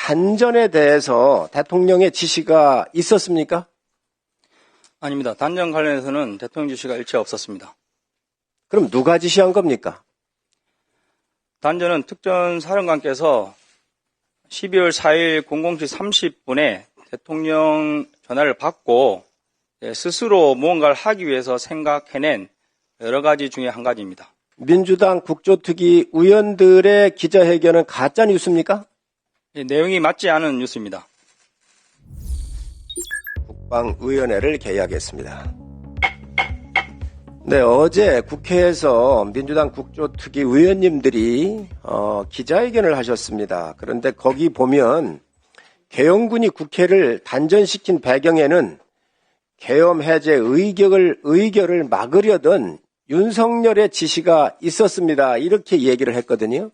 단전에 대해서 대통령의 지시가 있었습니까? 아닙니다. 단전 관련해서는 대통령 지시가 일체 없었습니다. 그럼 누가 지시한 겁니까? 단전은 특전사령관께서 12월 4일 00시 30분에 대통령 전화를 받고 스스로 무언가를 하기 위해서 생각해낸 여러 가지 중에 한 가지입니다. 민주당 국조특위 의원들의 기자회견은 가짜 뉴스입니까? 내용이 맞지 않은 뉴스입니다. 국방위원회를 개의하겠습니다. 네, 어제 국회에서 민주당 국조특위 의원님들이 기자회견을 하셨습니다. 그런데 거기 보면 계엄군이 국회를 단전시킨 배경에는 계엄 해제 의결을 막으려던 윤석열의 지시가 있었습니다. 이렇게 얘기를 했거든요.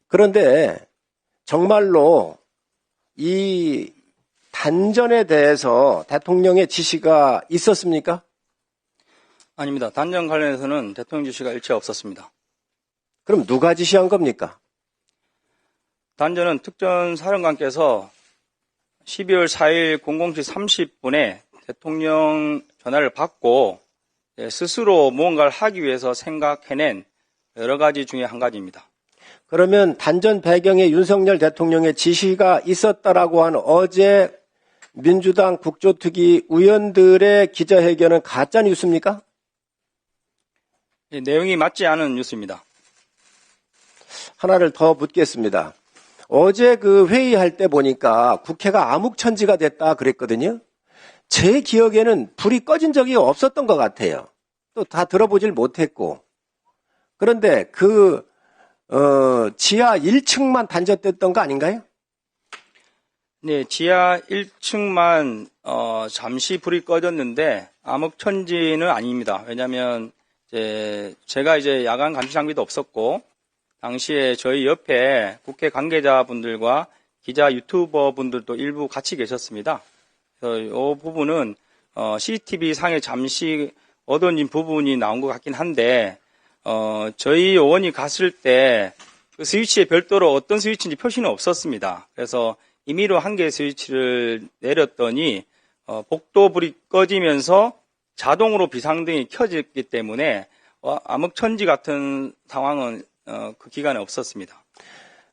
그런데 정말로 이 단전에 대해서 대통령의 지시가 있었습니까? 아닙니다. 단전 관련해서는 대통령 지시가 일체 없었습니다. 그럼 누가 지시한 겁니까? 단전은 특전사령관께서 12월 4일 00시 30분에 대통령 전화를 받고 스스로 무언가를 하기 위해서 생각해낸 여러 가지 중에 한 가지입니다. 그러면 단전 배경에 윤석열 대통령의 지시가 있었다라고 한 어제 민주당 국조특위 의원들의 기자회견은 가짜 뉴스입니까? 내용이 맞지 않은 뉴스입니다. 하나를 더 묻겠습니다. 어제 그 회의할 때 보니까 국회가 암흑천지가 됐다 그랬거든요. 제 기억에는 불이 꺼진 적이 없었던 것 같아요. 또 다 들어보질 못했고. 그런데 지하 1층만 단절됐던 거 아닌가요? 네, 지하 1층만 잠시 불이 꺼졌는데 암흑천지는 아닙니다. 왜냐하면 제가 야간 감시 장비도 없었고 당시에 저희 옆에 국회 관계자분들과 기자 유튜버 분들도 일부 같이 계셨습니다. 그래서 이 부분은 CCTV 상에 잠시 얻어진 부분이 나온 것 같긴 한데 저희 의원이 갔을 때 그 스위치에 별도로 어떤 스위치인지 표시는 없었습니다. 그래서 임의로 한 개의 스위치를 내렸더니 복도불이 꺼지면서 자동으로 비상등이 켜졌기 때문에 암흑천지 같은 상황은 그 기간에 없었습니다.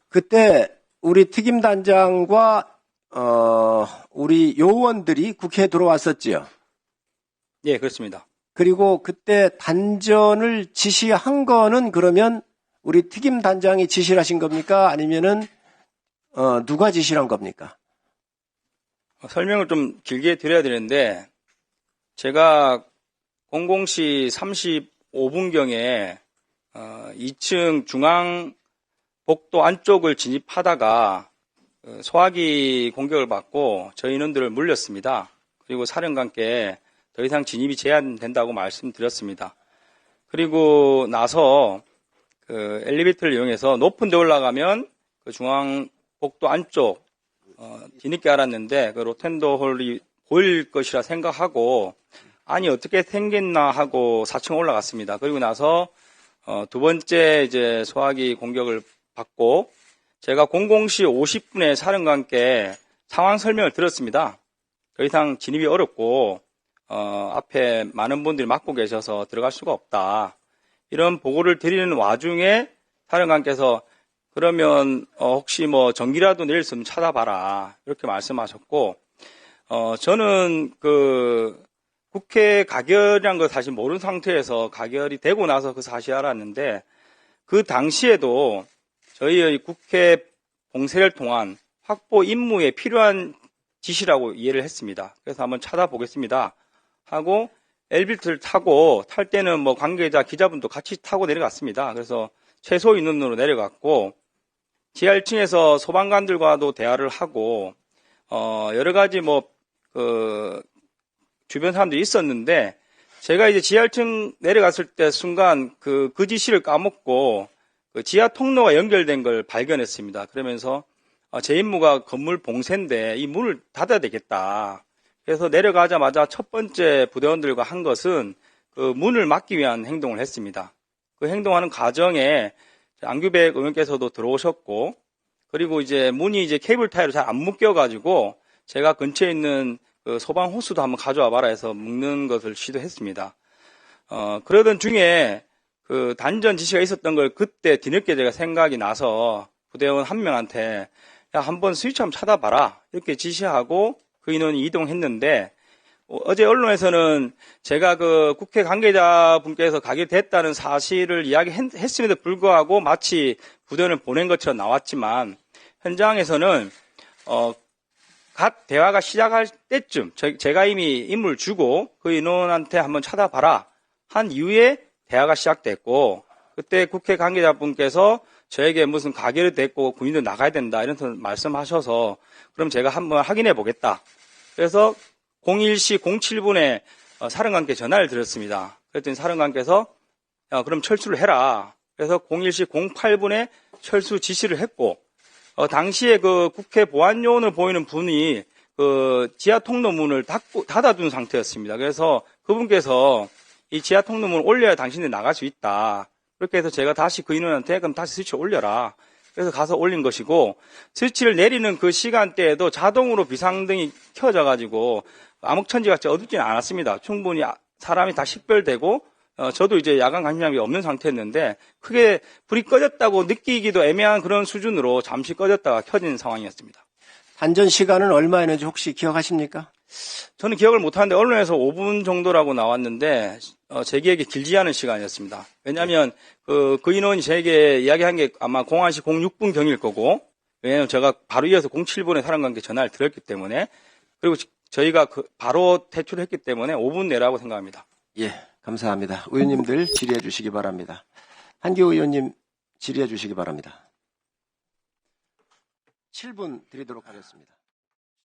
그때 우리 특임단장과 우리 요원들이 국회에 들어왔었지요. 예, 그렇습니다. 그리고 그때 단전을 지시한 거는 그러면 우리 특임단장이 지시를 하신 겁니까? 아니면은 누가 지시를 한 겁니까? 설명을 좀 길게 드려야 되는데 제가 00시 35분경에 2층 중앙 복도 안쪽을 진입하다가 소화기 공격을 받고 저희 인원들을 물렸습니다. 그리고 사령관께 더 이상 진입이 제한된다고 말씀드렸습니다. 그리고 나서 그 엘리베이터를 이용해서 높은 데 올라가면 그 중앙 복도 안쪽 뒤늦게 알았는데 그 로텐더 홀이 보일 것이라 생각하고 아니 어떻게 생겼나 하고 4층 올라갔습니다. 그리고 나서 두 번째 소화기 공격을 받고 제가 00시 50분에 사령관께 상황 설명을 드렸습니다. 더 이상 진입이 어렵고 앞에 많은 분들이 막고 계셔서 들어갈 수가 없다. 이런 보고를 드리는 와중에 사령관께서 그러면 혹시 전기라도 내릴 수 있으면 찾아봐라 이렇게 말씀하셨고 저는 그 국회 가결이란 걸 사실 모르는 상태에서 가결이 되고 나서 그 사실을 알았는데 그 당시에도 저희의 국회 봉쇄를 통한 확보 임무에 필요한 지시라고 이해를 했습니다. 그래서 한번 찾아보겠습니다 하고 엘리베이터를 타고 탈 때는 관계자 기자분도 같이 타고 내려갔습니다. 그래서 최소 인원으로 내려갔고 지하 1층에서 소방관들과도 대화를 하고 여러 가지 주변 사람들이 있었는데 제가 지하 1층 내려갔을 때 순간 그 지시를 까먹고 그 지하 통로가 연결된 걸 발견했습니다. 그러면서 제 임무가 건물 봉쇄인데 이 문을 닫아야 되겠다. 그래서 내려가자마자 첫 번째 부대원들과 한 것은 그 문을 막기 위한 행동을 했습니다. 그 행동하는 과정에 안규백 의원께서도 들어오셨고 그리고 이제 문이 이제 케이블 타이로 잘 안 묶여가지고 제가 근처에 있는 그 소방 호스도 한번 가져와 봐라 해서 묶는 것을 시도했습니다. 그러던 중에 그 단전 지시가 있었던 걸 그때 뒤늦게 제가 생각이 나서 부대원 한 명한테 야, 한번 스위치 한번 찾아봐라. 이렇게 지시하고 그 인원이 이동했는데 어제 언론에서는 제가 그 국회 관계자분께서 가게 됐다는 사실을 이야기했음에도 불구하고 마치 부대원을 보낸 것처럼 나왔지만 현장에서는 갓 대화가 시작할 때쯤 제가 이미 임무를 주고 그 인원한테 한번 찾아봐라 한 이후에 대화가 시작됐고 그때 국회 관계자분께서 저에게 무슨 가결이 됐고 군인들 나가야 된다 이런 말씀하셔서 그럼 제가 한번 확인해 보겠다. 그래서 01시 07분에 사령관께 전화를 드렸습니다. 그랬더니 사령관께서 야, 그럼 철수를 해라. 그래서 01시 08분에 철수 지시를 했고 당시에 그 국회 보안요원을 보이는 분이 그 지하 통로문을 닫아둔 상태였습니다. 그래서 그분께서 이 지하 통로문을 올려야 당신들이 나갈 수 있다. 그렇게 해서 제가 다시 그 인원한테 그럼 다시 스위치 올려라. 그래서 가서 올린 것이고 스위치를 내리는 그 시간대에도 자동으로 비상등이 켜져가지고 암흑천지같이 어둡지는 않았습니다. 충분히 사람이 다 식별되고 저도 이제 야간 감시장비 없는 상태였는데 크게 불이 꺼졌다고 느끼기도 애매한 그런 수준으로 잠시 꺼졌다가 켜진 상황이었습니다. 단전 시간은 얼마였는지 혹시 기억하십니까? 저는 기억을 못하는데 언론에서 5분 정도라고 나왔는데 제 기억에 길지 않은 시간이었습니다. 왜냐하면 그 인원이 제게 이야기한 게 아마 01시 06분 경일 거고 왜냐하면 제가 바로 이어서 07분에 사령관께 전화를 드렸기 때문에 그리고 저희가 바로 퇴출했기 때문에 5분 내라고 생각합니다. 예, 감사합니다. 의원님들 질의해 주시기 바랍니다. 한기호 의원님 질의해 주시기 바랍니다. 7분 드리도록 하겠습니다.